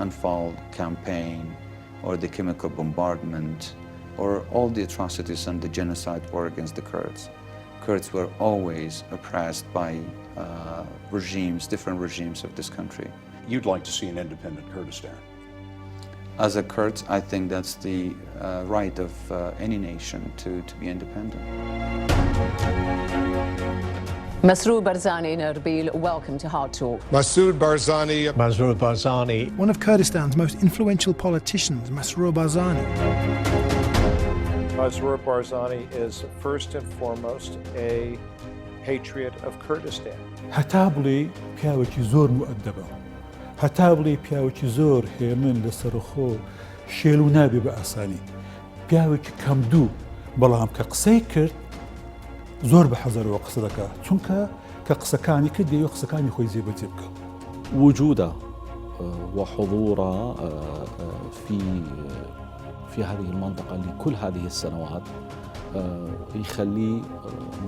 Anfal campaign or the chemical bombardment or all the atrocities and the genocide war against the Kurds. Kurds were always oppressed by regimes, different regimes of this country. You'd like to see an independent Kurdistan? As a Kurd, I think that's the right of any nation to be independent. Masroor Barzani in Erbil, welcome to Hard Talk. Masroor Barzani. One of Kurdistan's most influential politicians, Masroor Barzani. Masroor Barzani is first and foremost a patriot of Kurdistan. هەتابڵێ پیاوێکی زۆر مؤدبە هەتابڵێ پیاوێکی زۆر هێمن لەسەرخۆ شێل و نابێ بە ئاسانی پیاوێکی کەمدوو بەڵام کە قسەی کرد زۆر بە حەزەرەوە قسە دەکات چونکە کە قسەکانی کرد دەیەوێت قسەکانی خۆی جێبەجێ بکە وجوده وحضوره في هذه المنطقة لكل هذه السنوات يخليه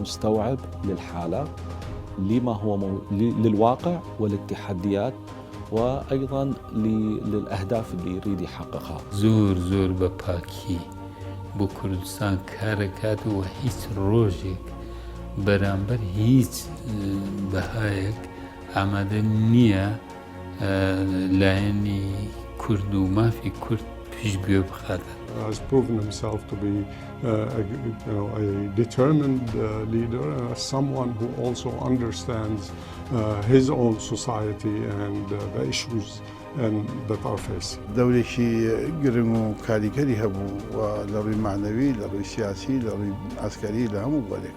مستوعب للحالة لما هو للواقع وللتحديات وأيضا للأهداف اللي يريد يحققها. زور بپاکی بو کردستان کارکات و هیچ روزێک بەرامبەر هیچ بەهایەک ئامادە نییە لایەنی کورد و مافی کورد پیشگوێ بخاتە. Has proven himself to be a determined leader, someone who also understands his own society and the issues that are facing. دولێکی گرنگ و کاریگەری هەبوو و لە ڕووی معنەوی لە ڕووی سیاسی لە ڕووی ئاسکەری لە هەموو بۆلێک.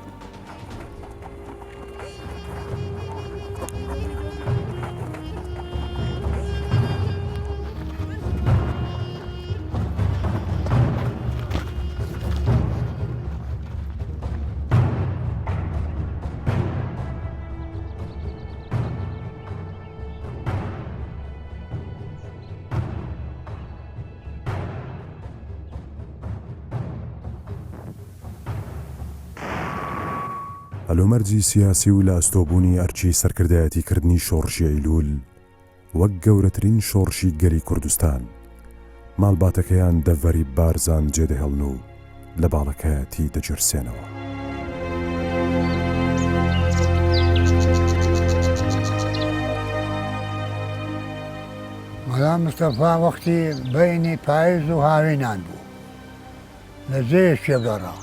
هەلومەرجی سیاسی و لە ئەستۆبوونی ئەرچی سەرکردایەتیکردنی شۆڕشی ئەیلول وەک گەورەترین شۆڕشی گەلی کوردستان ماڵباتەکەیان دەڤەری بارزان جێدەهێڵن و لە باڵەکایەتی دەجرسێنەوە. مەلا مستەفا وەختی بەینی پاییز و هاوینان بوو لە جێیەک شێگەڕا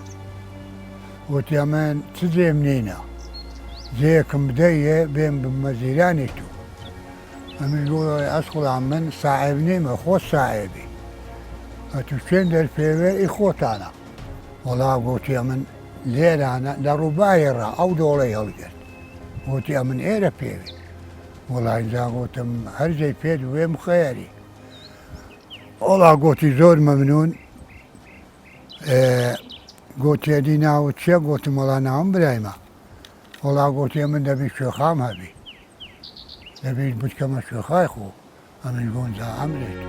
وتی ئەمن چ جێم نینە جێیەکم بدەیە بێم بمەزیرانی تو ئەمن گوڵی ئەسقڵام من ساحب نیمە خۆ ساحبی ئەتو شوێن دەرپێوێ ئی خۆتانە وەڵا گوتی ئەمن لێرانە لە ڕووبایێڕا ئەو دۆڵەی هەڵگرت گوتی ئەمن ئێرە پێوێ وەڵا ئینجا گوتم هەرجەی پێت وێم خەیەری وەڵا گوتی زۆر مەمنون گوتێدی ناوت چییە گوتم وەڵا ناوم برایمە وەڵا گوتی من دەبی شوێخام هەبی دەبیت بچکەمە شوێخای خۆ ئەمن گۆنجا ئەمرێت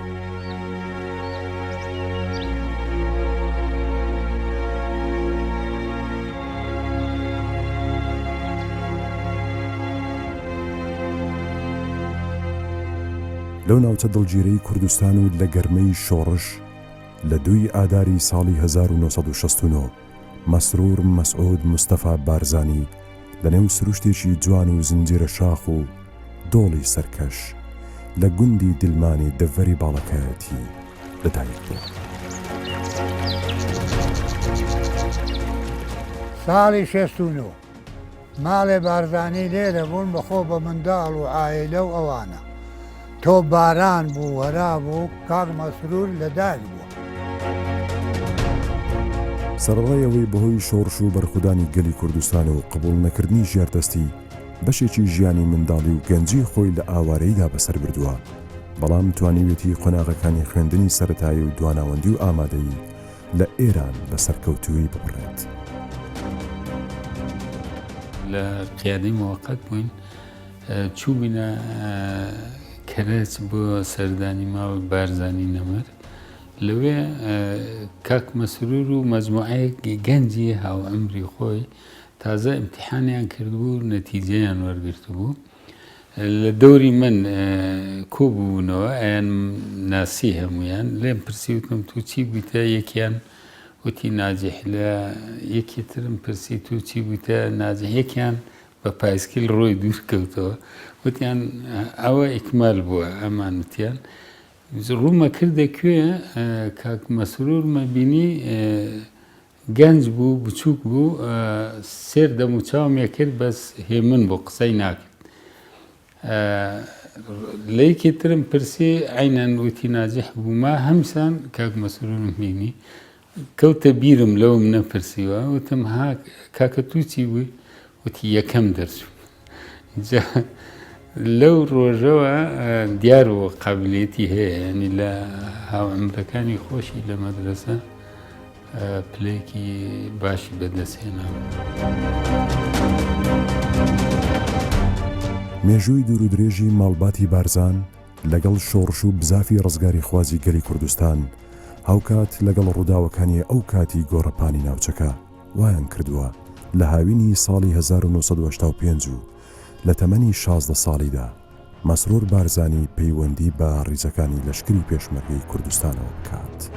لەو ناوچە دڵگیرەی کوردستان و لە گەرمەی شۆڕش لە 2 ئاداری ساڵی 1969 مەسرور مەسعود مستەفا بارزانی لەنێو سروشتێکی جوان و زنجیرە شاخ و دۆڵی سەرکەش لە گوندی دلمانی دەڤەری باڵەکایەتی لەدایک بوو. ساڵی 69 ماڵێ بارزانی لێرە بوون بەخۆ بە منداڵ و ئایلە و ئەوانە تۆ باران بوو وەرا بوو کاک مەسرور لەدایک بوو. سەرڕایەوەی بەهۆی شۆڕش و بەرخودانی گەلی کوردستان و قبول نەکردنی ژێردەستی بەشێکی ژیانی منداڵی و گەنجی خۆی لە ئاوارەیدا بەسەر بردووە بەڵام توانیوێتی قۆناغەکانی خوێندنی سەرەتایی و دواناوەندی و ئامادەیی لە ئێران بە سەرکەوتووی ببڕێت. لە قیادەی موقت بووین چوو بینە کەرەچ بۆ سەردانی ماوە بارزانی نەمەر لەوێ کاک مەسرور و مەجموعەیەکی گەنجی هاو ئەمری خۆی تازە ئیمتیحانیان کردبوو نەتیجەیان وەرگرتبوو لە دەوری من کۆبوونەوە ئەیان ناسی هەمویان لێم پرسیوتم تو چی بوویتە یەکیان وتی ناجح لە یەکی ترم پرسی تو چی بوویتە ناجح یەکیان بە پایسکیل ڕۆی دوور کەوتەوە وتیان ئەوە ئیکمال بووە ئەمان وتیان ڕوومە کردە کوێ کاک مەسرورمە بینی گەنج بوو بچووک بوو سێر دەموچاومێ کرد بەس هێمن بۆ قسەی ناکرد لە یەکی ترم پرسی عینەن وتی ناجح بووما هەمسان کاک مەسرورم بینی کەوتە بیرم لەوم نەپرسیوە وتم ها کاکە تو چی بووی وتی یەکەم دەرچوو لەو ڕۆژەوە دیار و قابلیەتی هەیە ینی لە هاوعمرەکانی خۆشی لە مەدرسە پلەیەکی باشی بەدەستهێناوە. مێژووی دوور و درێژی ماڵباتی بارزان لەگەڵ شۆڕش و بزافی ڕزگاری خوازی گەلی کوردستان هاوکات لەگەڵ ڕووداوەکانی ئەو کاتی گۆڕەپانی ناوچەکە وایان کردووە لە هاوینی ساڵی 1985 و لە تەمەنی 16 ساڵیدا مەسرور بارزانی پەیوەندی بە ڕیزەکانی لەشکری پێشمەرگەی کوردستانەوە بکات.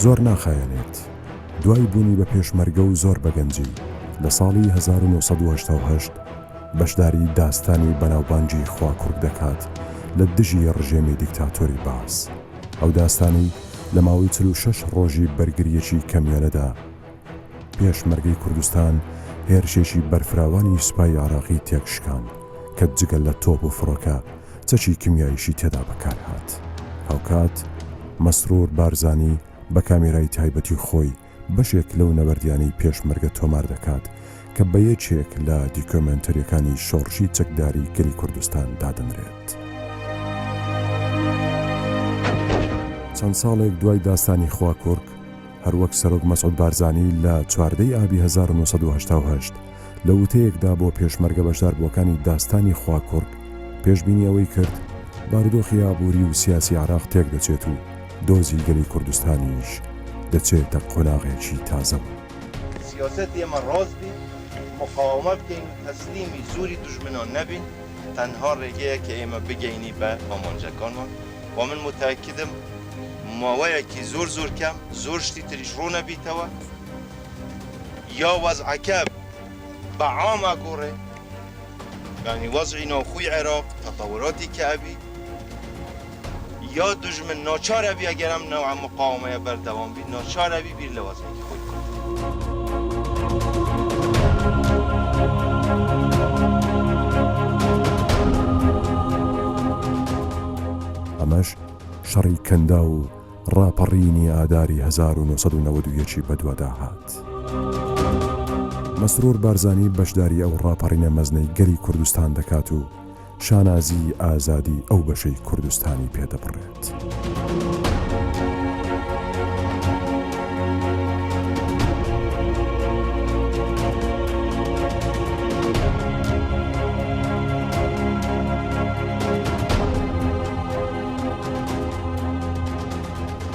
زۆر ناخایەنێت دوای بوونی بە پێشمەرگە و زۆر بەگەنجی لە ساڵی 1970 بەشداری داستانی بەناوبانجی خوا کوڕک دەکات لە دژی ڕژێمی دیکتاتۆری باس. ئەو داستانی لە ماوەی 46 ڕۆژی بەرگریەکی کەمیانەدا پێشمەرگەی کوردستان هێرشێکی بەرفراوانی سوپای عراقی تێکشکان کە جگەل لە تۆپ و فڕۆکە چەکی کیمیاییشی تێدا بەکارهات. هاوکات مەسرور بارزانی بە کامێرای تایبەتی خۆی بەشێک لەو نەوەردیانەی پێشمەرگە تۆمار دەکات کە بە یەکێک لە دیکۆمنتەریەکانی شۆڕشی چەکداری گەلی کوردستان دادەنرێت. چەند ساڵێک دوای داستانی خوا کوڕک هەروەک سەرۆک مەسعود بارزانی لە 14 ئابی 1970 لە وتەیەکدا بۆ پێشمەرگە بەشداربووەکانی داستانی خوا کوڕک پێشبینی ئەوەی کرد بارودۆخی ئابووری و سیاسی عراق تێک دەچێت و دۆزی گەلی کوردستانیش دەچێتە قۆناغێکی تازە. سیاسەت ئێمە ڕاست بین، مقاومە بکەین، تەسلیمی زوری دوژمنان نەبین، تەنها ڕێگەیە کە ئێمە بگەینی بە ئامانجەکانمان. و من متأکدم ماوەیەکی زۆر کەم زۆر شتی تریش ڕوو نەبیتەوە یا وەزعەکە بە عامە گۆڕێ یعنی وەزعی ناوخۆی عێراق تەتەوراتی کە ئەبی یا دژمن ناچارە بی ئەگەر ئەم نەوع مقاومەیە بەردەوام بی ناچارە بی بیر لە وەزعێکی خۆی. ئەمەش شەڕی کەندا و ڕاپەڕینی ئاداری 1991 بەدووەدا هات. مەسرور بارزانی بەشداری ئەو ڕاپەڕینە مەزنەی گەلی کوردستان دەکات و شانازی ئازادی ئەو بەشەی کوردستانی پێدەبڕێت.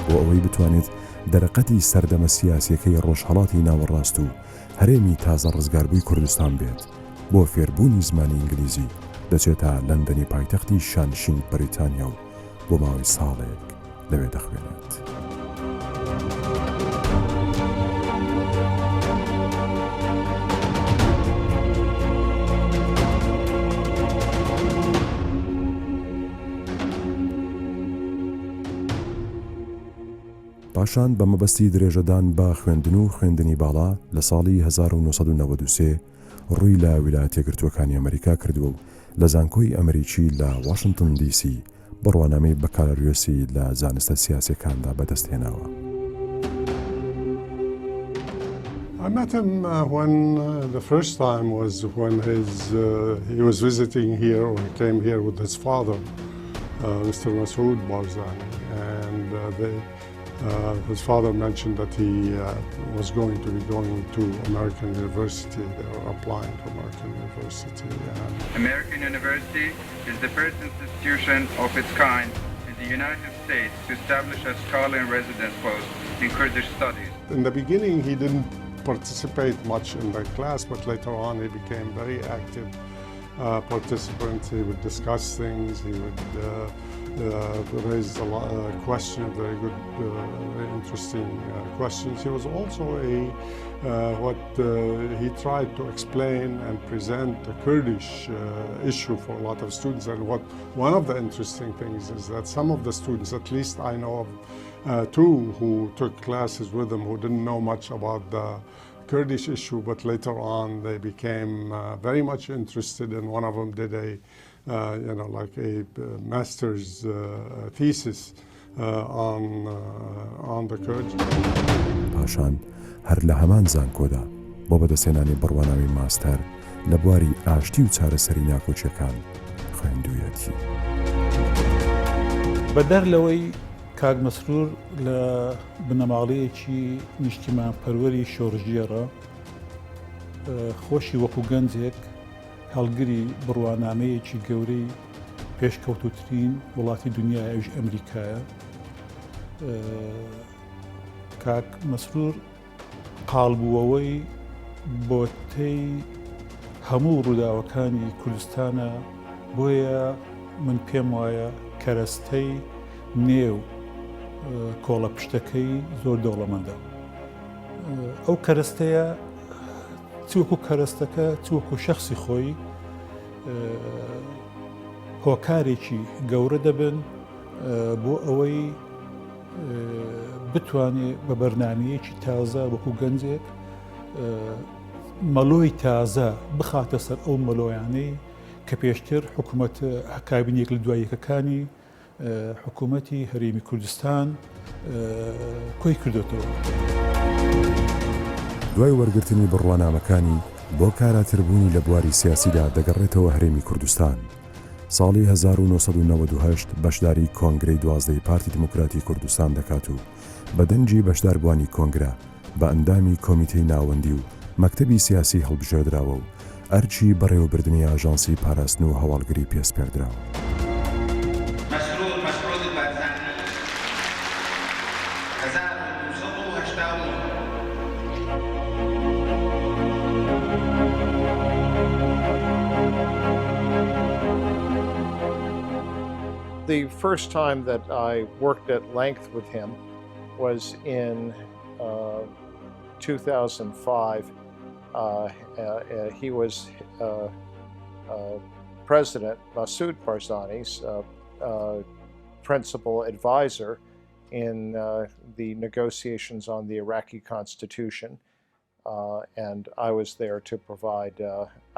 بۆ ئەوەی بتوانێت دەرەقەتی سەردەمە سیاسیەکەی ڕۆژهەڵاتی ناوەڕاست و هەرێمی تازە ڕزگاربووی کوردستان بێت بۆ فێربوونی زمانی ئینگلیزی دەچێتە لەندەنی پایتەختی شانشین بەریتانیا و بۆ ماوەی ساڵێک لەوێ دەخوێنێت. پاشان بە مەبەستی درێژەدان بە خوێندن و خوێندنی باڵا لە ساڵی 1993 ڕووی لە ویلایەتە یەکگرتووەکانی ئەمریکا کردووە و لە زانکۆی ئەمریکی لە واشنگتن دیسی بە ڕوانامەی بەکارەوێسی لە زانستە سیاسیەکاندا بەدەستهێناوە. I met him when the first time was when he was visiting here, or he came here with his father, Mr. Masoud Barzani, and his father mentioned that he was going to be going to American University. They were applying to American University. American University is the first institution of its kind in the United States to establish a scholar in residence post in Kurdish studies. In the beginning, he didn't participate much in the class, but later on he became very active participant. He would discuss things, he would raise a lot of questions, very good, very interesting questions. He was also he tried to explain and present the Kurdish issue for a lot of students. And one of the interesting things is that some of the students, at least I know of two who took classes with him who didn't know much about the Kurdish issue, but later on they became very much interested, and one of them did a master's thesis on the Kurds. پاشان هەر لە هەمان زانکۆدا بۆ بەدەستێنانی بڕواناوی ماستەر لە بواری ئاشتی و چارەسەری ناکۆچیەکان خوێندوویەتی. بەدەر لەوەی کاک مەسرور لە بنەماڵەیەکی نیشتیمان پەروەری شۆڕژیێڕە خۆشی وەکو گەنجێک هەڵگری بڕوانامەیەکی گەورەی پێشکەوتوترین وڵاتی دنیای ئەوش ئەمریکایە. کاک مەسرور قاڵبووەوەی بۆتەی هەموو ڕووداوەکانی کوردستانە، بۆیە من پێم وایە کەرەستەی نێو کۆڵە پشتەکەی زۆر دەوڵەمەندە. ئەو کەرەستەیە چوەکو کەرەستەکە چوەکو شەخصی خۆی هۆکارێکی گەورە دەبن بۆ ئەوەی بتوانێت بە بەرنامەیەکی تازە وەکو گەنجێک مەلۆی تازە بخاتە سەر ئەو مەلۆیانەی کە پێشتر حکوومەت کابینێک لە دواییەکەکانی حکوومەتی هەرێمی کوردستان کۆی کردوێتەوە. دوای وەرگرتنی بڕوانامەکانی بۆ کاراتربوونی لە بواری سیاسیدا دەگەڕێتەوە هەرێمی کوردستان. ساڵی 1998 بەشداری کۆنگرەی 12 پارتی دموکراتی کوردستان دەکات و بە دەنجی بەشداربوانی کۆنگرە بە ئەندامی کۆمیتەی ناوەندی و مەکتەبی سیاسی هەڵبژێردراوە و ئەرچی بەڕێوەبردننی ئاژانسی پاراستن و هەواڵگری پێسپێردراوە. The first time that I worked at length with him was in 2005. He was President Masoud Barzani's principal advisor in the negotiations on the Iraqi constitution, and I was there to provide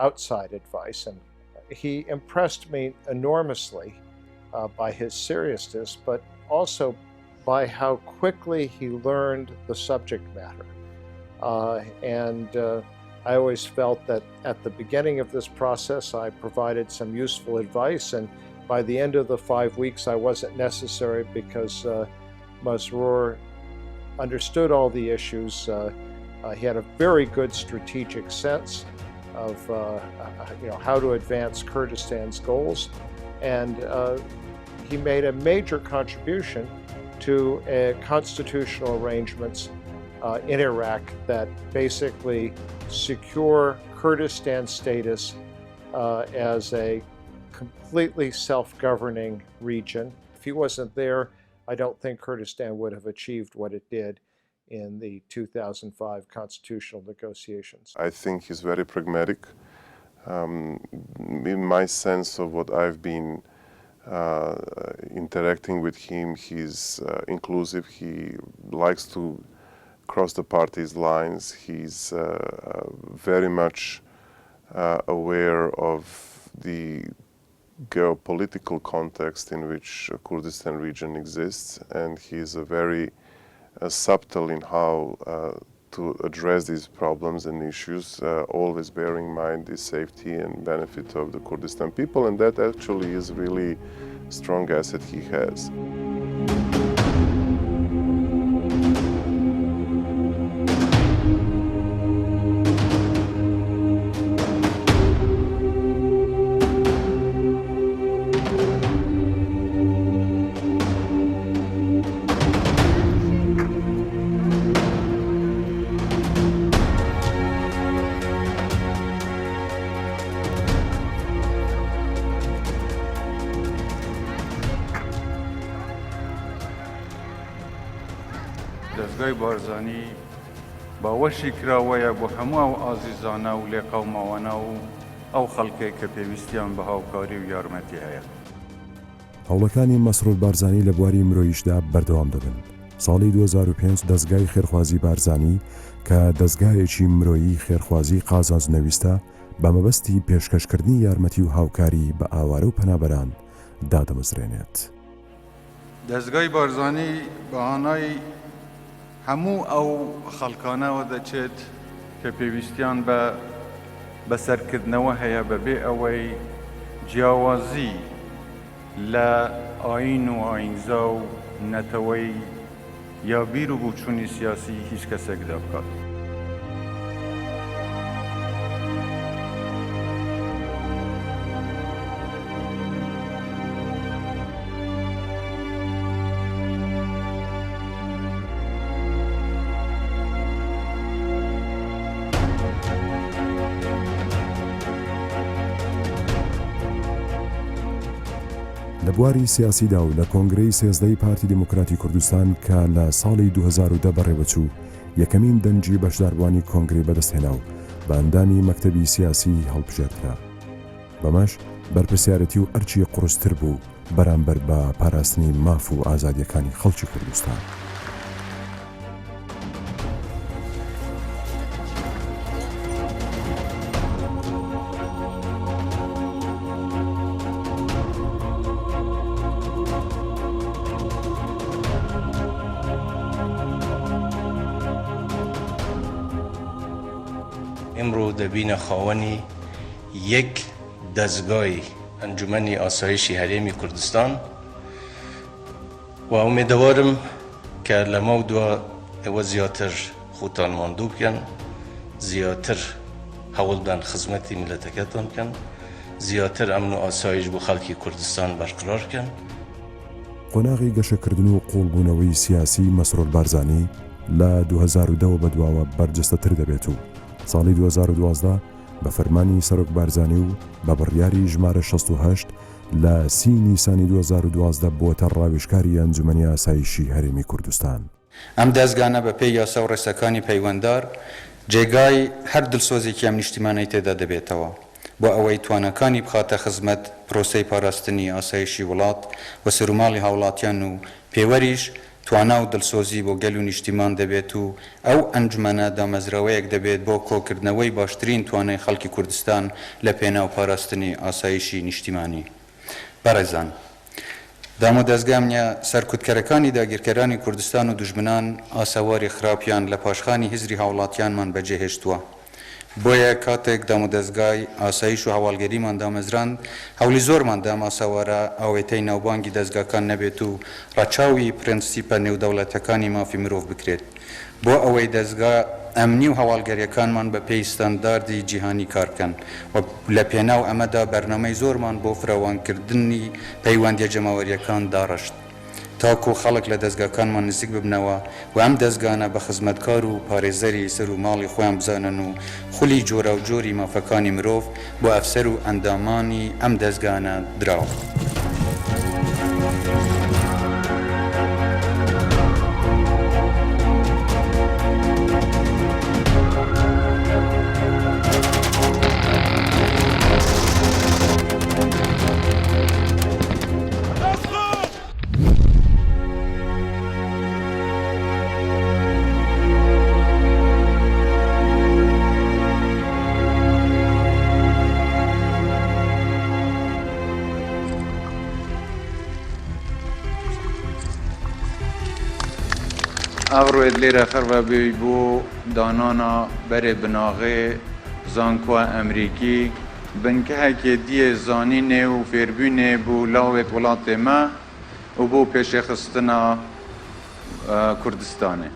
outside advice. And he impressed me enormously by his seriousness, but also by how quickly he learned the subject matter. I always felt that at the beginning of this process I provided some useful advice, and by the end of the 5 weeks I wasn't necessary because Masroor understood all the issues. He had a very good strategic sense of how to advance Kurdistan's goals, and he made a major contribution to constitutional arrangements in Iraq that basically secure Kurdistan's status as a completely self-governing region. If he wasn't there, I don't think Kurdistan would have achieved what it did in the 2005 constitutional negotiations. I think he's very pragmatic. In my sense of what I've been interacting with him, he's inclusive. He likes to cross the party's lines. He's very much aware of the geopolitical context in which Kurdistan region exists, and he's very subtle in how to address these problems and issues, always bearing in mind the safety and benefit of the Kurdistan people, and that actually is really strong asset he has. دەستگای بارزانی باوەشی کراوەیە بۆ هەموو ئەو ئازیزانە و لێ قەوماوانە و ئەو خەڵکێک کە پێویستیان بە هاوکاری و یارمەتی هەیە. هەوڵەکانی مەسرور بارزانی لە بواری مرۆییشدا بەردەوام دەبن. ساڵی 2005 دەستگای خێرخوازی بارزانی کە دەستگایەکی مرۆیی خێرخوازی قازانج نەویستە بە مەبەستی پێشکەشکردنی یارمەتی و هاوکاری بە ئاوارە و پەنابەران دادەمەزرێنێت. دەستگای بارزانی بەهانای هەموو ئەو خەڵکانەوە دەچێت کە پێویستیان بە بەسەرکردنەوە هەیە بەبێ ئەوەی جیاوازی لە ئاین و ئاینزا و نەتەوەی یا بیر و بوچوونی سیاسی هیچ کەسێکدا بکات. لە بواری سیاسیدا و لە کۆنگرەی سێزدەی پارتی دموکراتی کوردستان کە لە ساڵی 2010 بەڕێوەچوو یەکەمین دەنجی بەشداربوانی کۆنگرەی بەدەستهێنا و بە ئەندامی مەکتەبی سیاسی هەڵبژێردرا. بەمەش بەرپرسیارەتی و ئەرچی قورستر بوو بەرامبەر بە پاراستنی ماف و ئازادیەکانی خەڵکی کوردستان. ئەمڕۆ دەبینە خاوەنی یەک دەستگای ئەنجومەنی ئاسایشی هەرێمی کوردستان و ئومێدەوارم کە لە ماو دووە ئێوە زیاتر خۆتان ماندوو بکەن، زیاتر هەوڵ بدەن خزمەتی میلەتەکەتان بکەن، زیاتر ئەمن و ئاسایش بۆ خەڵکی کوردستان بەرقرار بکەن. قۆناغی گەشەکردن و قوڵبوونەوەی سیاسی مەسرور بارزانی لە 2010 بەدواوە بەرجەستەتر دەبێت و ساڵی 2012 بە فەرمانی سەرۆک بارزانی و بە بڕیاری ژمارە 68 لە 30 نیسانی 2012 بۆتە ڕاوێژکاری ئەنجومەنی ئاسایشی هەرێمی کوردستان. ئەم دەستگانە بە پێی یاسا و ڕێسەکانی پەیوەنددار جێگای هەر دڵسۆزێکی ئەم نیشتیمانەی تێدا دەبێتەوە بۆ ئەوەی توانەکانی بخاتە خزمەت پرۆسەی پاراستنی ئاسایشی وڵات و سەرماڵی هاوڵاتیان و پێوەریش توانا و دڵسۆزی بۆ گەل و نیشتیمان دەبێت و ئەو ئەنجومەنە دامەزراوەیەک دەبێت بۆ کۆکردنەوەی باشترین توانای خەڵکی کوردستان لە پێناو پاراستنی ئاسایشی نیشتیمانی. بەڕێزان، دام و دەستگامنیە سەرکوتکەرەکانی داگیرکەرانی کوردستان و دوژمنان ئاساواری خراپیان لە پاشخانی هزری هاوڵاتیانمان بەجێهێشتووە. بۆیە کاتێک دام و دەستگای ئاسایش و هەواڵگەریمان دامەزراند هەوڵی زۆرمان دام ئاساوارە ئاوێتەی ناوبانگی دەستگاکان نەبێت و ڕەچاوی پرەنسیپە نێودەوڵەتەکانی مافی مرۆڤ بکرێت بۆ ئەوەی دەستگا ئەمنی و هەواڵگەریەکانمان بە پێی ستانداردی جیهانی کارکەن و لە پێناو ئەمەدا بەرنامەی زۆرمان بۆ فراوانکردنی پەیوەندیە جەماوەریەکان داڕشت تاکو خەڵک لە دەستگاکانمان نزیک ببنەوە و ئەم دەستگانە بە خزمەتکار و پارێزەری سەر و ماڵی خۆیان بزانن و خولی جۆرە و جۆری مافەکانی مرۆڤ بۆ ئەفسەر و ئەندامانی ئەم دەستگانە دراوە. ئەڕێت لێرە خەربەبێ بۆ دانانا بەرێ بناغێ زانکوە ئەمریکی بنکەهێکی دیێ زانینێ و فێربوونێ بوو لاوێت وڵاتێ مە و بۆ پێشەخستنە کوردستانê.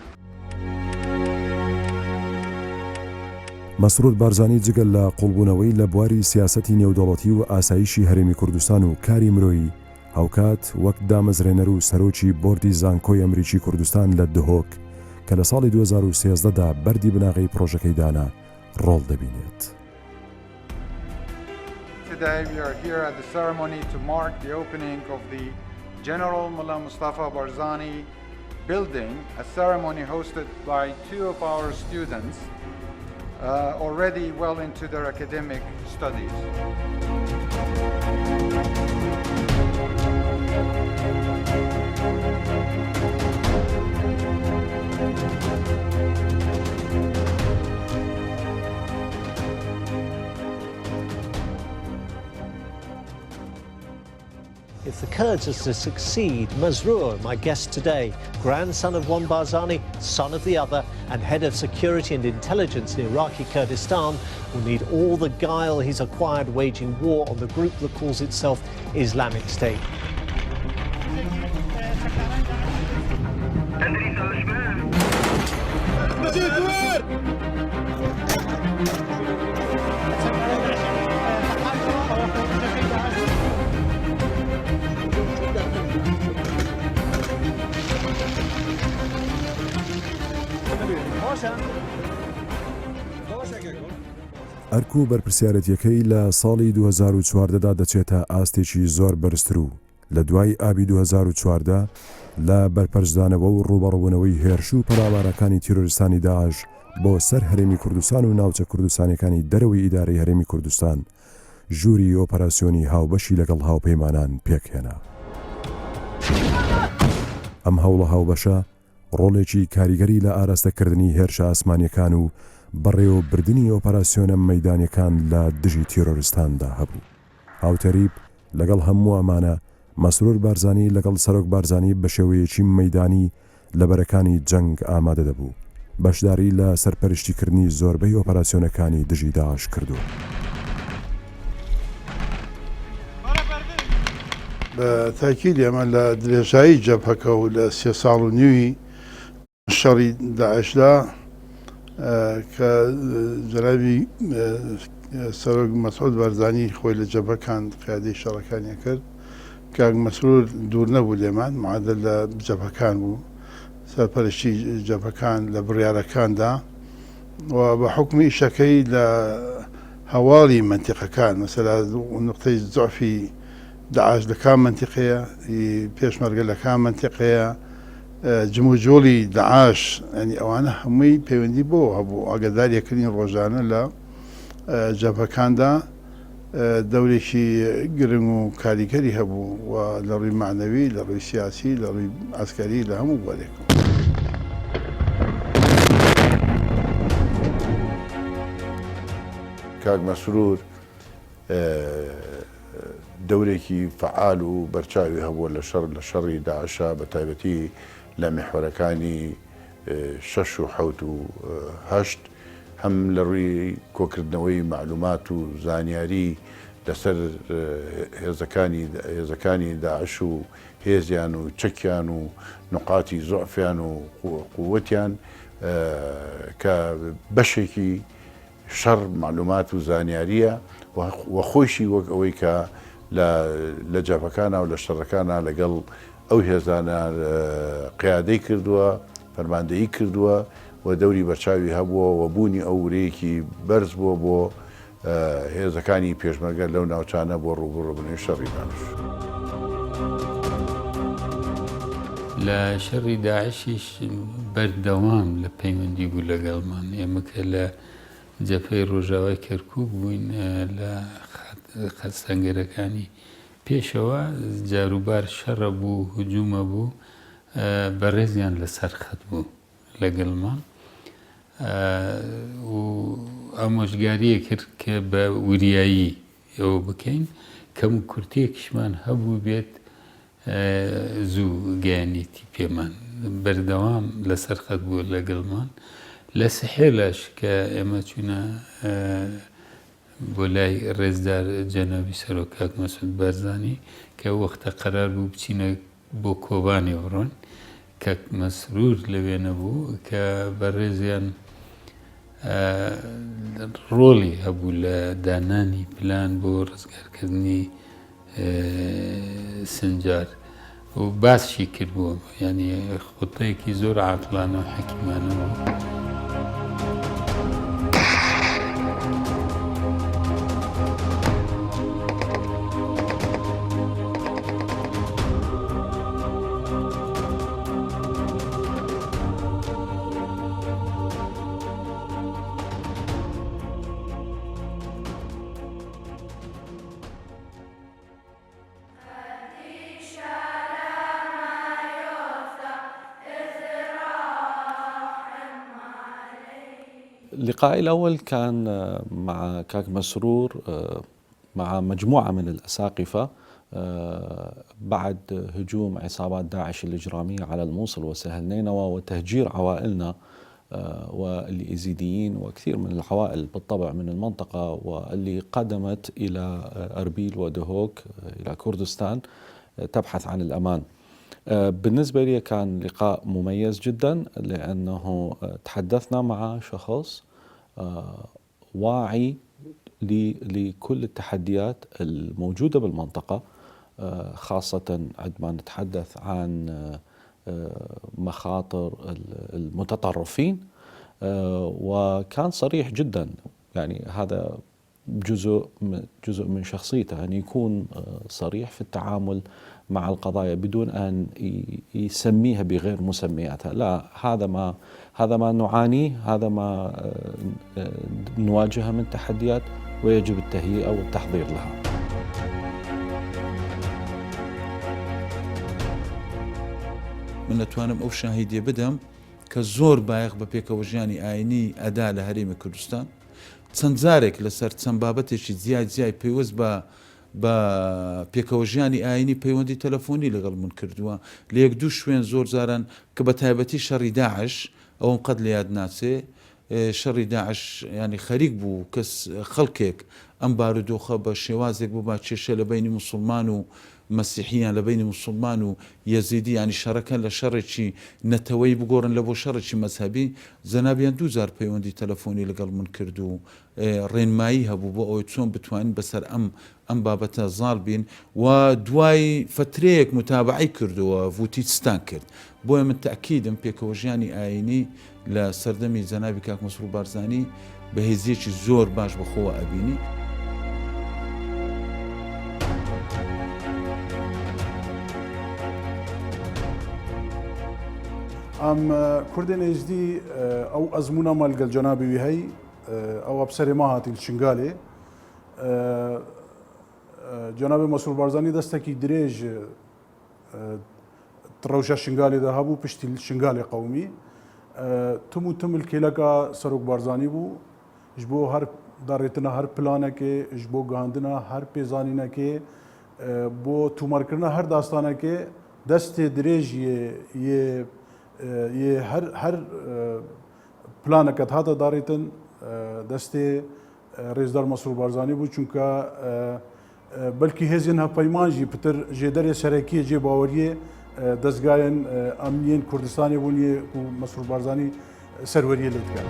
مەسرود بارزانی جگەل لە قوڵبوونەوەی لە بواری سیاسەتی نێودەوڵەتی و ئاسایشی هەرێمی کوردستان و کاری مرۆیی هاوکات وەک دامەزرێنەر و سەرۆکی بۆردی زانکۆی ئەمریکی کوردستان لە دهۆک کە لە ساڵی 2013دا بەردی بناغی پرۆژەکەی دانا ڕۆڵ دەبینێت. Today we are here at the ceremony to mark the opening of the General Mullah Mustafa Barzani building, a ceremony hosted by two of our students already well into their academic studies. If the Kurds are to succeed, Masroor, my guest today, grandson of one Barzani, son of the other, and head of security and intelligence in Iraqi Kurdistan, will need all the guile he's acquired waging war on the group that calls itself Islamic State. ئەرک و بەرپرسیارەتیەکەی لە ساڵی 2014دا دەچێتە ئاستێکی زۆر بەرزتر و لە دوای ئابی 2014 لە بەرپەرزدانەوە و ڕوبەڕوونەوەی هێرش و پەلاوارەکانی تیرۆریستانی داعش بۆ سەر هەرێمی کوردستان و ناوچە کوردستانەکانی دەرەوەی ئیدارەی هەرێمی کوردستان ژووری ئۆپەراسیۆنی هاوبەشی لەگەڵ هاوپەیمانان پێکهێنا. ئەم هەوڵە هاوبەشە ڕۆڵێکی کاریگەری لە ئاراستەکردنی هێرشە ئاسمانیەکان و بەڕێوەبردننی ئۆپەراسیۆنە مەیدانیەکان لە دژی تیرۆریستاندا هەبوو. هاوتەریب لەگەڵ هەموو ئەمانە مەسرور بارزانی لەگەڵ سەرۆک بارزانی بە شێوەیەکی مەیدانی لە بەرەکانی جەنگ ئامادە دەبوو. بەشداری لە سەرپەرشتیکردنی زۆربەی ئۆپەراسیۆنەکانی دژی داعش کردو. بە تاکید ئێمە لە درێژایی جەبهەکە و لە 3 ساڵ و نیوی شەڕی داعشدا کە جەنابی سەرۆک مەسعود بارزانی خۆی لە جەبهەکان قیادەی شەڕەکانیان کرد کاک مەسرور دوور نەبوو لێمان معادل لە جەبهەکان بوو سەرپەرشتی جەبهەکان لە بڕیارەکاندا و بە حکمی ئیشەکەی لە هەواڵی منتیقەکان مەسەلا نقطەی زۆفی داعش لە کام منتیقەیە پێشمەرگە لە کام منتیقەیە جموجۆڵی داعش ینی ئەوانە هەمووی پەیوەندی بۆ هەبوو ئاگاداریەکردنی ڕۆژانە لە جەبهەکاندا دەورێکی گرنگ و کاریگەری هەبوو و لە ڕووی معنەوی لە ڕووی سیاسی لە ڕووی ئاسکەری لە هەموو بۆرێک. کاک مەسرور دەورێکی فعال و بەرچاوی هەبووە لە شەڕی داعشە بە تایبەتی لە میحوەرەکانی 6 و 7 و 8 هەم لە ڕووی کۆکردنەوەی معلومات و زانیاری لەسەر هێزەکانی داعش و هێزیان و چەکیان و نقاتی زۆعفیان و قووەتیان کە بەشێکی شەڕ معلومات و زانیاریە و خۆشی وەک ئەوەی کە لە جەبهەکانە و لە شەڕەکانە لەگەڵ ئەو هێزانە قیادەی کردووە فەرماندەیی کردووە و دەوری بەرچاوی هەبووە و بوونی ئەو ورەیەکی بەرز بووە بۆ هێزەکانی پێشمەرگە لەو ناوچانە بۆ ڕووبڕوونی شەڕی داعش. لە شەڕی داعشیش بەردەوام لە پەیوەندی بوو لەگەڵمان ئێمە کە لە جەبهەی ڕۆژاوای کەرکووک بووین لە خەستەنگەرەکانی پێشەوە جاروبار شەڕە بوو هجوومە بوو بەڕێزیان لەسەر خەت بوو لەگەڵمان و ئامۆژگاریە کرد کە بە وریایی ئەوە بکەین کەم و کورتێکیشمان هەبوو بێت زوو گەیانێتی پێمان بەردەوام لەسەر خەت بوو لەگەڵمان لە سەحێلەش کە ئێمە چوونە بۆ لای ڕێزدار جەنابی سەرۆکات مەسعود بارزانی کە وەختە قەرار بوو بچینە بۆ کۆبانی بڕۆن کە مەسرور لەوێ نەبوو کە بەڕێزیان ڕۆڵی هەبوو لە دانانی پلان بۆ ڕزگارکردنی سنجار و باسشی کردبووە ینی خوتەیەکی زۆر عاقلانە و حەکیمانە بوو. اللقاء الأول كان مع كاك مسرور مع مجموعة من الأساقفة بعد هجوم عصابات داعش الإجرامية على الموصل وسهل نينوى وتهجير عوائلنا والإيزيديين وكثير من العوائل بالطبع من المنطقة واللي قدمت إلى أربيل ودهوك إلى كردستان تبحث عن الأمان. بالنسبة لي كان لقاء مميز جدا لأنه تحدثنا مع شخص واعي لكل التحديات الموجودة بالمنطقة، خاصة عندما نتحدث عن مخاطر المتطرفين، وكان صريح جدا. يعني هذا جزء من شخصيته أن يكون صريح في التعامل مع القضايا بدون أن يسميها بغير مسمياتها. لا، هذا ما نعانيه، هذا ما نواجهه من تحديات ويجب التهيئة والتحضير لها. من ئەتوانم ئەو شاهیدیە بدەم کە زۆر بایەخ بە پێکەوەژیانی ئاینی ئەدا لە هەرێمی کوردستان چەند جارێک لەسەر چەند بابەتێکی زیای پێوەست بە پێکەوەژیانی ئاینی پەیوەندی تەلەفۆنی لەگەڵ من کردووە لە یەک دوو شوێن زۆر جاران کە بە تایبەتی شەڕی داعش ئەوم قەت لە یاد ناچێ. شەڕی داعش ینی خەریک بوو کەس خەڵکێک ئەم بارودۆخە بە شێوازێک بوو با کێشە لە بینی موسڵمان و مەسیحیان لە بینی موسڵمان و یەزیدی، ینی شەڕەکە لە شەڕێکی نەتەوەی بگۆڕن لە بۆ شەڕێکی مەذهبی. جەنابیان دوو جار پەیوەندی تەلەفۆنی لەگەڵ من کرد و ڕێنمایی هەبوو بۆ ئەوەی چۆن بتوانین بەسەر ئەم بابەتە زاڵ بین و دوای فترەیەک متابعی کردەوە ڤوتیستان کرد. بۆیە من تەکیدم پێکەوەژیانی ئاینی لە سەردەمی جەنابی کاک مەسرور بارزانی بەهێزیەکی زۆر باش بەخۆوە ئەبینی. ئەم کوردێن ئێزدی ئەو ئەزمونە مەلگەل جەنابی وی هەی ئەو ئەبسەرێ ما هاتی شنگالێ جەنابی مەسرور بارزانی دەستێکی درێژ ڕەوشە شنگالێدا هەبوو پشتی شنگالێ قەومی تم و تمل کێلەکە سەرۆک بارزانی بوو ji بۆ هەر داڕێتنە هەر پلانێکێ ji بۆ گەاندنە هەر پێزانینەکێ بۆ تومارکردنە هەر داستانێکێ دەستێ درێژیە هەر پلانەکەت هاتە داڕێتن دەستێ ڕێزدار مەسرور بارزانی بوو چونکە بەلکی هێزیان هەپەیمانژی پتر ژێدەرێ سەرەکیە جێ باوەریە دەستگایان ئەمنیین کوردستانی بوونیە و مەسرور بارزانی سەروەریە لێ دکات.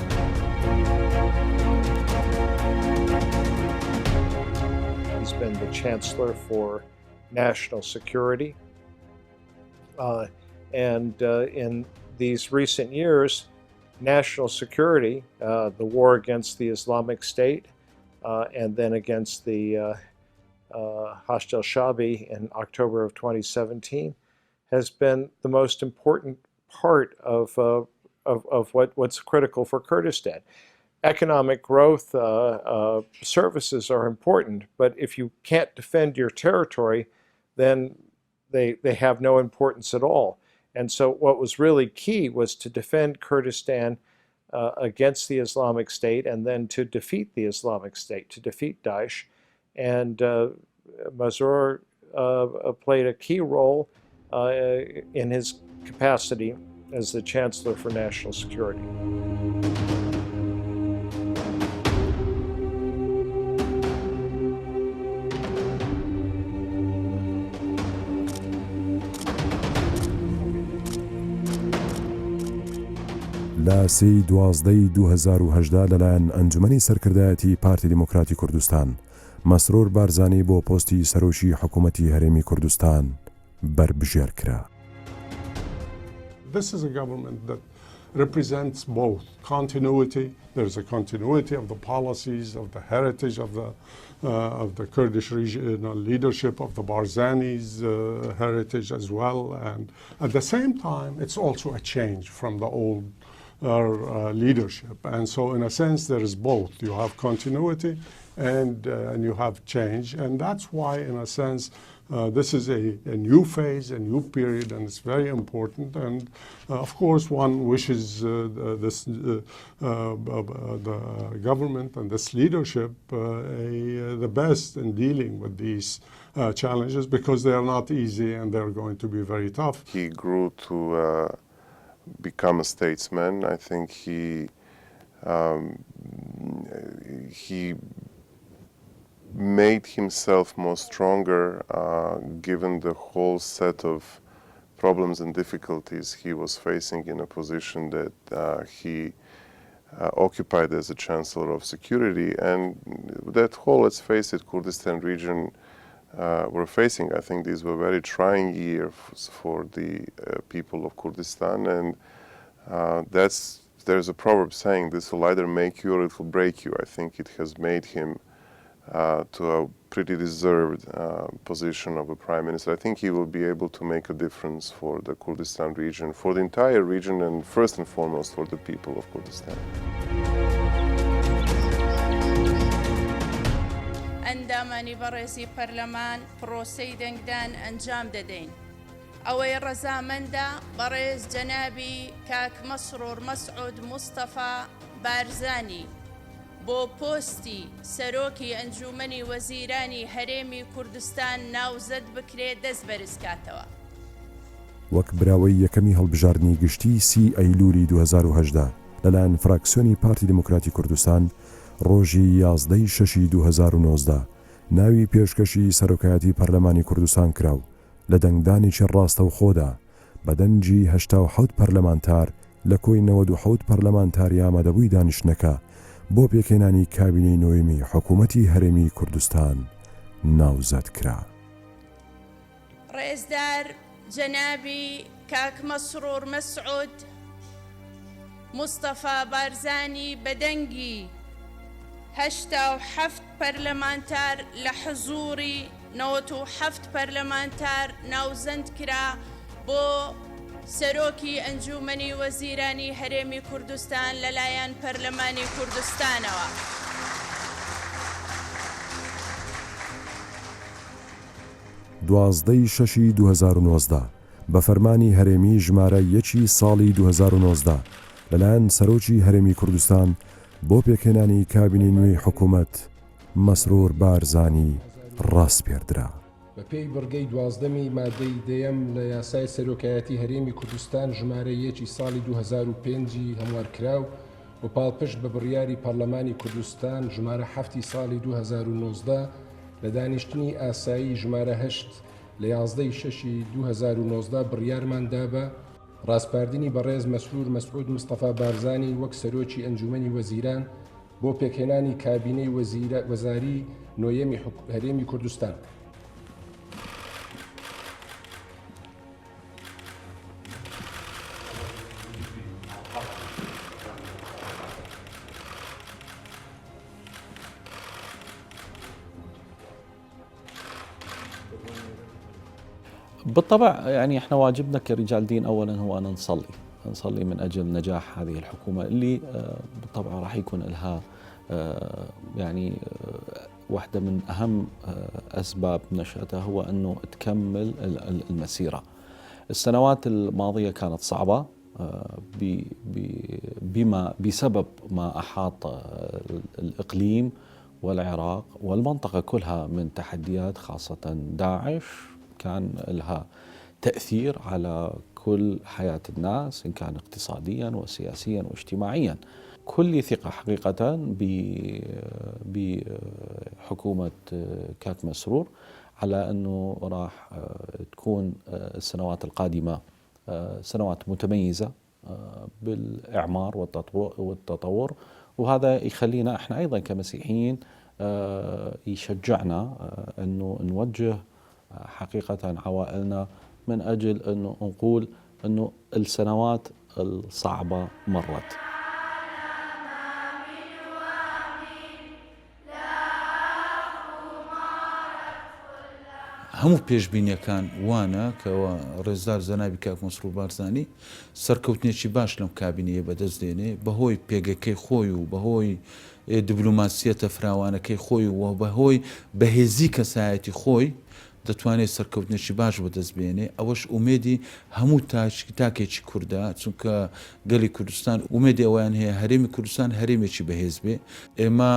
He's been the Chancellor for National Security. And in these recent years, national security, the war against the Islamic State, and then against the Hashd al-Shaabi in October of 2017, has been the most important part of what's critical for Kurdistan. Economic growth, services are important, but if you can't defend your territory, then they have no importance at all. And so what was really key was to defend Kurdistan against the Islamic State and then to defeat the Islamic State, to defeat Daesh. And Masroor played a key role in his capacity as the Chancellor for National Security. لە 3/12/2018 لەلایەن ئەنجومەنی سەرکردایەتی پارتی دیموکراتی کوردستان مەسرور بارزانی بۆ پۆستی سەرۆکی حکوومەتی هەرێمی کوردستان بربژێر کرا. This is a government that represents both continuity. There's a continuity of the policies, of the heritage of the Kurdish regional leadership, of the Barzani's heritage as well, and at the same time, it's also a change from the old leadership. And so, in a sense, there is both. You have continuity and you have change, and that's why, in a sense, this is a new phase, a new period, and it's very important. And of course, one wishes the government and this leadership the best in dealing with these challenges, because they are not easy and they're going to be very tough. He grew to become a statesman. I think he made himself more stronger given the whole set of problems and difficulties he was facing in a position that he occupied as a Chancellor of Security, and that whole, let's face it, Kurdistan region were facing. I think these were very trying years for the people of Kurdistan, and there's a proverb saying this will either make you or it will break you. I think it has made him to a pretty deserved position of a prime minister. I think he will be able to make a difference for the Kurdistan region, for the entire region, and first and foremost for the people of Kurdistan. ئەندامانی بەڕێزی پەرلەمان پرۆسەی دەنگدان ئەنجام دەدەین. ئەوەی ڕەزامەندە بەڕێز جەنابی کاک مەسرور مەسعود مستەفا بارزانی بۆ پۆستی سەرۆکی ئەنجومەنی وەزیرانی هەرێمی کوردستان ناوزەد بکرێت دەست بەرزکاتەوە. وەک براوەی یەکەمی هەڵبژاردننی گشتی 30 ئەیلولی 2018 لەلایەن فراکسیۆنی پارتی دیموکراتی کوردستان ڕۆژی 11/6/2019 ناوی پێشکەشی سەرۆکایەتی پەرلەمانی کوردستان کراو لە دەنگدانێکی ڕاستە و خۆدا بە دەنجی 87 پەرلەمانتار لە کۆی 97 پەرلەمانتاری ئامادەبووی دانیشتنەکە بۆ پێکهێنانی کابینەی نوێمی حکوومەتی هەرێمی کوردستان ناوزەد کرا. ڕێزدار جەنابی کاک مەسرور مەسعود مستەفا بارزانی بە دەنگی 87 پەرلەمانتار لە حزوری 97 پەرلەمانتار ناوزەند کرا بۆ سەرۆکی ئەنجومەنی وەزیرانی هەرێمی کوردستان لەلایەن پەرلەمانی کوردستانەوە. دوازدەی شەشی 2019 بە فەرمانی هەرێمی ژمارە 1 ساڵی 2019 لەلایەن سەرۆکی هەرێمی کوردستان بۆ پێکهێنانی کابینەی نوێی حکوومەت مەسرور بارزانی ڕاست پێردرا. بە پێی بڕگەی 12می مادەی دەیەم لە یاسای سەرۆکایەتی هەرێمی کوردستان ژمارە 1 ساڵی 2005 هەموارکراو و پاڵپشت بە بڕیاری پەرلەمانی کوردستان ژمارە 7 ساڵی 2019 لە دانیشتنی ئاسایی ژمارە 8 لە 11/6/2019 بڕیارماندا بە ڕاستپاردنی بەڕێز مەسرور مەسعود مستەفا بارزانی وەک سەرۆکی ئەنجومەنی وەزیران بۆ پێکهێنانی کابینەی وەزاری نۆیەمی هەرێمی کوردستان. بالطبع يعني احنا واجبنا كرجال دين اولا هو ان نصلي من اجل نجاح هذه الحكومه اللي بالطبع راح يكون لها يعني واحده من اهم اسباب نشاتها هو انه تكمل المسيره. السنوات الماضيه كانت صعبه بسبب ما احاط الاقليم والعراق والمنطقه كلها من تحديات، خاصه داعش كان لها تأثير على كل حياة الناس إن كان اقتصاديا وسياسيا واجتماعيا. كل ثقة حقيقة بحكومة كاك مسرور على أنه راح تكون السنوات القادمة سنوات متميزة بالإعمار والتطور، وهذا يخلينا احنا أيضا كمسيحيين يشجعنا أنه نوجه حقيقة عوائلنا من أجل أنه نقول أنه السنوات الصعبة مرت. هەموو پێشبینیەکان وانە کەەوە ڕێزدار زەنابی کاک مەسرور بارزانی سەرکەوتنێکی باش لەم کابینەیە بەدەستدێنێ بەهۆی پێگەکەی خۆی و بەهۆی دیبلوماسیەتە فراوانەکەی خۆی و بەهۆی بەهێزی کەسایەتی خۆی دەتوانێت سەرکەوتنێکی باش بەدەستبێنێ. ئەوەش ئومێدی هەموو تاکێکی کووردا، چونکە گەلی کوردستان ئومێدی ئەویان هەیە هەرێمی کوردستان هەرێمێکی بەهێز بێ. ئێمە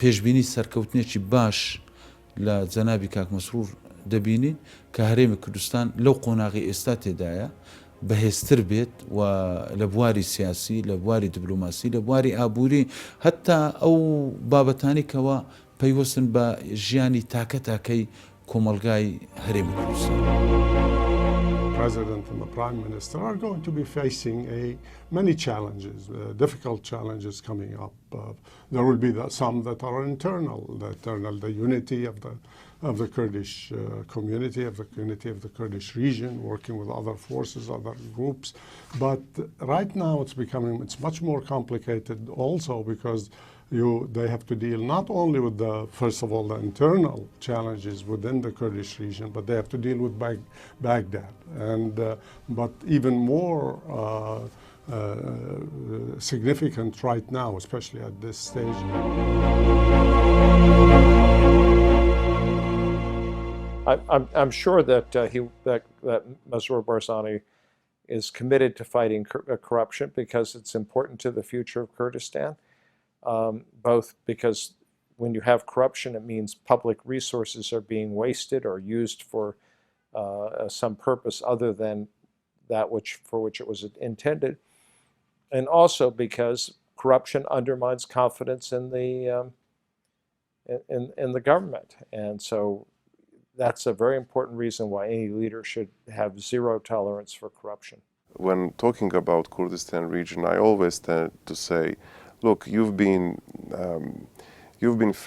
پێشبینی سەرکەوتنێکی باش لە جەنابی کاک مەسرور دەبینین کە هەرێمی کوردستان لەو قۆناغی ئێستا تێدایە بەهێزتر بێت و لە بواری سیاسی، لە بواری دیبلوماسی، لە بواری ئابووری، هەتا ئەو بابەتانی کەەوە پەیوەستن بە ژیانی تاکە تاکەی کۆمەلگای هەرێمی کوردستان. President and the Prime Minister are going to be facing many challenges, difficult challenges coming up. There will be some that are internal, the unity of the Kurdish community, of the Kurdish region, working with other forces, other groups. But right now it's much more complicated also because they have to deal not only with first of all, the internal challenges within the Kurdish region, but they have to deal with Baghdad. But even more significant right now, especially at this stage. I'm sure that that Masroor Barzani is committed to fighting corruption because it's important to the future of Kurdistan. Both because when you have corruption, it means public resources are being wasted or used for some purpose other than that for which it was intended, and also because corruption undermines confidence in the government, and so that's a very important reason why any leader should have zero tolerance for corruption. When talking about Kurdistan region, I always tend to say, look, you've been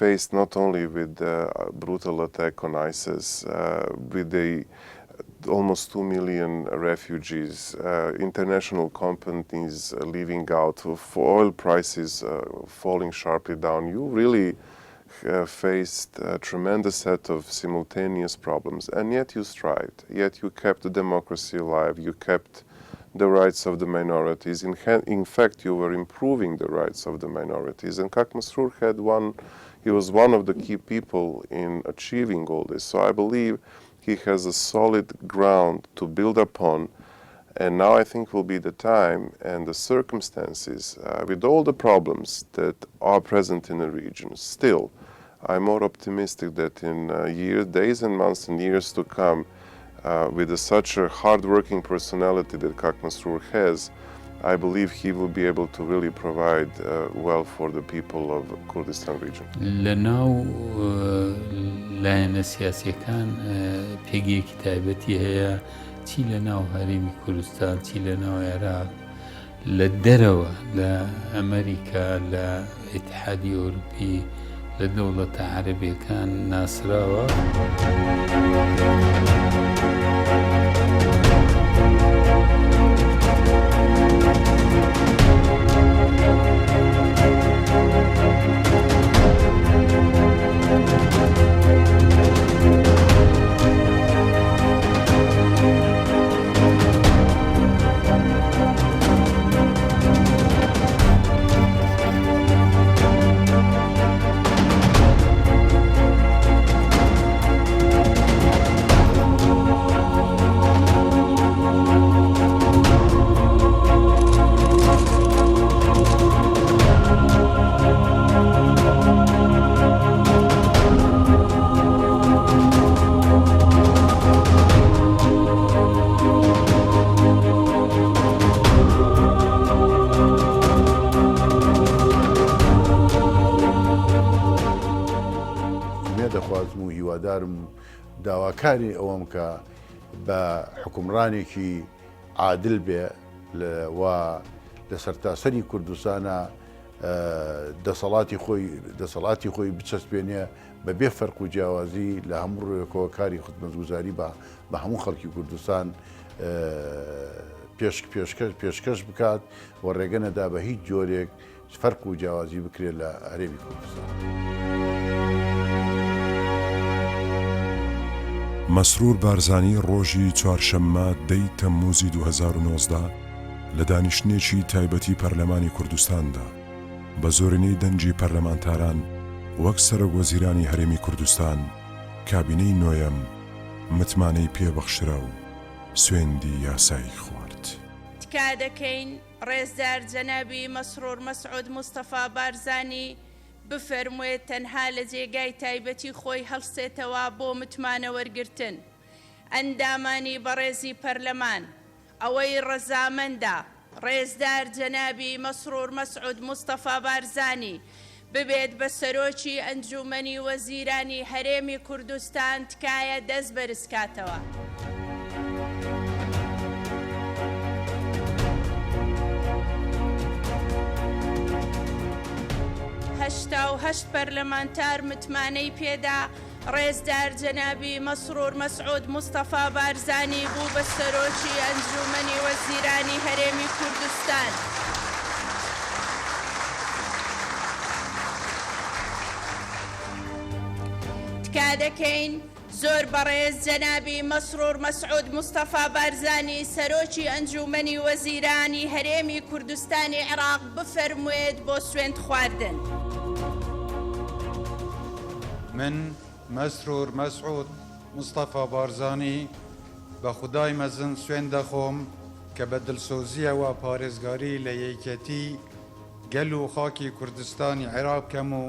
faced not only with the brutal attack on ISIS, with the almost 2 million refugees, international companies leaving out, for oil prices falling sharply down. You really faced a tremendous set of simultaneous problems, and yet you strived, yet you kept the democracy alive, you kept the rights of the minorities. In fact, you were improving the rights of the minorities. And Kak Masroor he was one of the key people in achieving all this. So I believe he has a solid ground to build upon. And now I think will be the time and the circumstances, with all the problems that are present in the region. Still, I'm more optimistic that in days and months and years to come, with such a hard-working personality that Kak Masroor has, I believe he will be able to really provide well for the people of Kurdistan region. لەناو لایەنە سیاسیەکان پێگەیەکی تایبەتی هەیە، چی لەناو هەرێمی کوردستان، چی لەناو عێراق، لە دەرەوە لە ئەمریکا، لە ئیتحادی ئەوروپی، لە دەوڵەتە عەرەبیەکان ناسراوە. دەخوازم و هیوادارم داواکاری ئەوەم کە بە حکومڕانێکی عادل بێ و لە سەرتاسەری کوردستانە دەسەڵاتی خۆی بچەسپێنێ بەبێ فەرق و جیاوازی لە هەموو ڕوویەکەوە کاری خودمەتگوزاری بە هەموو خەڵکی کوردستان پێشکەش بکات و ڕێگە نەدا بە هیچ جۆرێک فەرق و جیاوازی بکرێت لە هەرێمی کوردستان. مەسرور بارزانی ڕۆژی چوارشەممە 10 تەمموزی 2019 لە دانیشتنێکی تایبەتی پەرلەمانی کوردستاندا بە زۆرینەی دەنجی پەرلەمانتاران وەک سەرۆکوەزیرانی هەرێمی کوردستان کابینەی نۆیەم متمانەی پێبەخشرا و سوێندی یاسایی خوارد. تکا دەکەین ڕێزدار جەنابی مەسرور مەسعود مستەفا بارزانی بفەرموێت تەنها لە جێگای تایبەتی خۆی هەڵسێتەوە بۆ متمانە وەرگرتن. ئەندامانی بەڕێزی پەرلەمان ئەوەی ڕەزامەندە ڕێزدار جەنابی مەسرور مەسعود مستەفا بارزانی ببێت بە سەرۆکی ئەنجومەنی وەزیرانی هەرێمی کوردستان تکایە دەست بەرزکاتەوە. هەشتا و هەشت پەرلەمانتار متمانەی پێدا ڕێزدار جەنابی مەسرور مەسعود مستەفا بارزانی بوو بە سەرۆکی ئەنجومەنی وەزیرانی هەرێمی کوردستان. تکا دەکەین زۆر بەڕێز جەنابی مەسرور مەسعود مستەفا بارزانی سەرۆکی ئەنجومەنی وەزیرانی هەرێمی کوردستانی عێراق بفەرموێت بۆ سوێند خواردن. من مەسرور مەسعود مستەفا بارزانی بە خودای مەزن سوێن دەخۆم کە بە دڵسۆزیەوە پارێزگاری لە یەکەتی گەل و خاکی کوردستانی عێراق بکەم و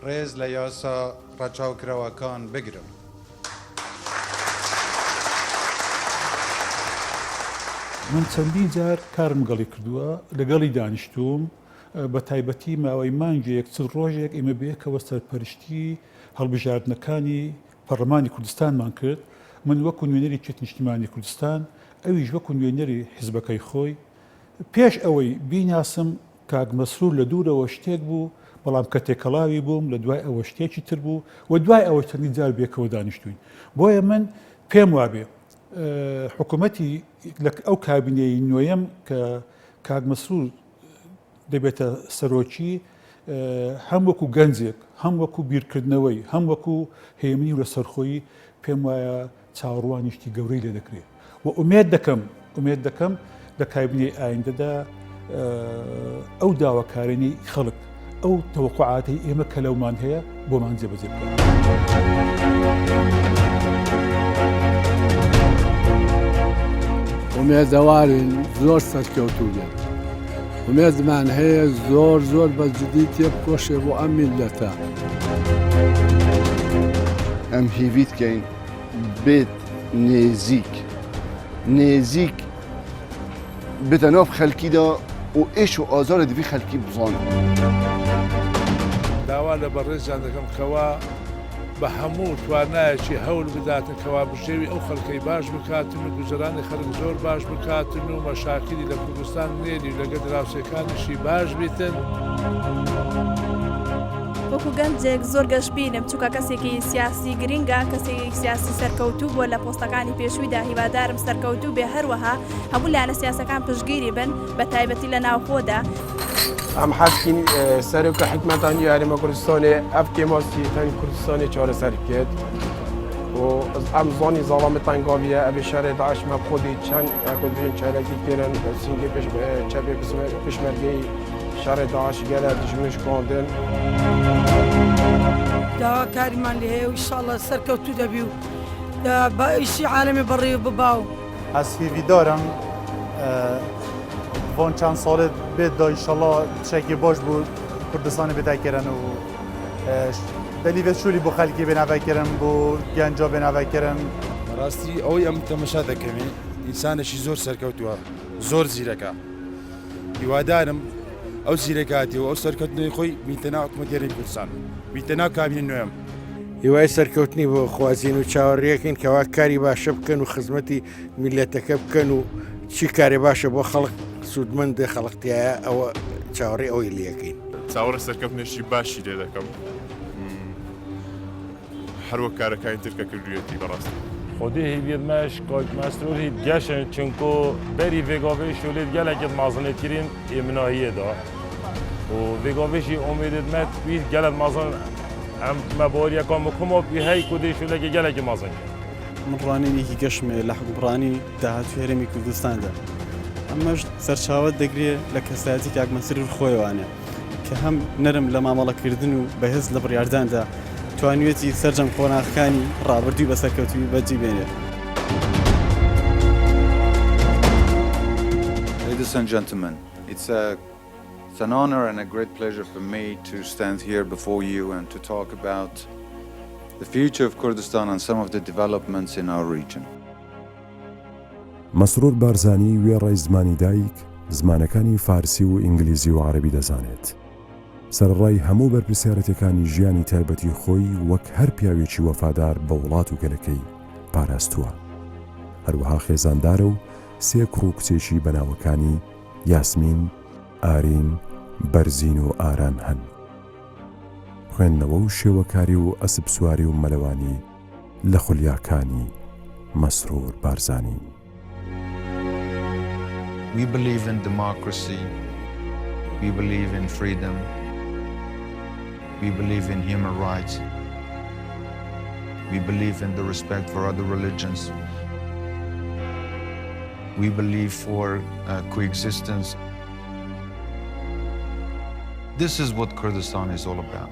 ڕێز لە یاسا ڕەچاوکراوەکان بگرم. من چەندین جار کارم گەڵی کردووە لەگەڵی دانیشتوم بە تایبەتی ماوەی مانگێک چ ڕۆژێک ئێمە بەیەکەوە سەرپەرشتی هەڵبژاردنەکانی پەرلەمانی کوردستانمان کرد. من وەکو نوێنەری چێت نیشتیمانی کوردستان ئەویش وەکو نوێنەری حیزبەکەی خۆی پێش ئەوەی بیناسم کاک مەسرور لە دوورەوە شتێک بوو بەڵام کە تێکەڵاوی بووم لە دوای ئەوە شتێکی تر بوو و دوای ئەوە چەندین جار بێکەوە دانیشتوین. بۆیە من پێم وابێ حکوومەتی ئەو کابینەی نوێیەم کە کاک مەسرور دەبێتە سەرۆکی هەم وەکو گەنجێک هەم وەکو بیرکردنەوەی هەم وەکو هێمنی و لەسەرخۆیی پێم وایە چاوەڕوانیشتی گەورەی لێ دەکرێت و ئومێد دەکەم لە کابینەی ئایندەدا ئەو داواکارێنی خەڵک ئەو تەوەقعاتی ئێمە کە لەومان هەیە بۆمان جێبەجێ بکەن. ئومێدەوارین زۆر سەرکەوتوو بێت. ئومێدمان هەیە زۆر بە جدی تێبکۆشێ بۆ ئەم میلەتە. ئەم هیویت بکەین بێت نێزیک بێتە ناو خەلکیدا و ئێش و ئازارە دەبی خەلکی بزانن. داوا لە بەڕێزیان دەکەم کەوا بە هەموو توانایەکی هەول بداتن کەوا بژێوی ئەو خەڵکەی باش بکاتن و گوزەرانی خەڵک زۆر باش بکاتن و مەشاکلی لە کوردستان نێنی و لەگەڵ دراوسەکانیشی باش بیتن. وەکو گەنجێک زۆر گەشتبینم چونکە کەسێکی سیاسی گرینگە کەسێکی سیاسی سەرکەوتوو بۆ لە پۆستەکانی پێشوویدا هیوادارم سەرکەوتوو بێ هەروەها هەموو لایەنە سیاسەکان پشتگیری بن بە تایبەتی لە ناوخۆدا. ئەم حەزکین سەرۆکە حکومەتانی یاریمە کوردستانی ئەف کێماسیەکانی کوردستانی چارەسەر بکرێت و ئەم زانی زاڵامەتان گاویە ئەبێ شەڕێ داعشمە خۆدی چەند ئەکۆدبێن چارەکی پێرن سینگی چەبێ پشمەرگەی شەڕێ داعش گەلە دژمنش کۆندن. داواکاریمان لێ هەیە و ئینشاڵڵا سەرکەوتوو دەبی و بە ئیشی عالەمی بەڕێ و بباو. هەسفیویدارم بۆن چەند ساڵێت بێت دا ئینشاڵڵا تشێکی باش بوو کوردستانی بێداکردن و دەلیڤێت شووری بۆ خەلکی بێناڤەکردن بۆ گەنجا بێناڤەکردن. ڕاستی ئەوەی ئەم تەمەشا دەکەمێ ئینسانێکی زۆر سەرکەوتووە زۆر زیرەکە. هیوادارم ئەو زیرەکاتی و ئەو سەرکەوتنەوەی خۆی میتە ناو حکومەتیاری کوردستان میتە ناو کابینە نوێم. هیوای سەرکەوتنی بۆ خوازین و چاوەڕێیەکەین کەوا کاری باشە بکەن و خزمەتی میلەتەکە بکەن و چی کارێ باشە بۆ خەڵک سوودمەندە خەڵقتیایە ئەوە چاوەڕێ ئەوی لەکەین چاوەڕە سەرکەوتنێکی باشی لێ دەکەم هەروە کارەکانی ترکە کردوێتی بەڕاستی خودی هیوید مش کاک مسرور هید گشن چونکو بری وگاوی شولید گلکت مازنت کرین امناهیه دا و وگاویشی امیدت مت وید گلت مازن ام مباریا کام کما بی هی کدی شوله که گلک مازن من رانی نیکی گشم لحکمڕانی داهاتوی هەرێمی کوردستاندا ئەمەش سەرچاوە دەگرێت لە کەسایەتی کاک مەسرور خۆیەوانێ کە هەم نەرم لە مامەڵەکردن و بەهێز لە بڕیارداندا توانوێتی سەرجەم قۆناغەکانی ڕابردووی بەسەرکەوتووی بەجی بێنێت. Ladies and gentlemen, it's an honor and a great pleasure for me to stand here before you and to talk about the future of Kurdistan and some of the developments in our region. مەسرور بارزانی وێڕای زمانی دایک، زمانەکانی فارسی و ئینگلیزی و عەرەبی دەزانێت. سەرڕای هەموو بەرپرسیارەتەکانی ژیانی تایبەتی خۆی وەک هەر پیاوێکی وەفادار بە وڵات و گەلەکەی پاراستووە. هەروەها خێزاندارە و سێ کوڕ و کچێکی بەناوەکانی یاسمین، ئارین، بەرزین و ئاران هەن. خوێندنەوە و شێوەکاری و ئەسب سواری و مەلەوانی لە خولیاکانی مەسرور بارزانی. We believe in democracy. We believe in freedom. We believe in human rights. We believe in the respect for other religions. We believe for coexistence. This is what Kurdistan is all about.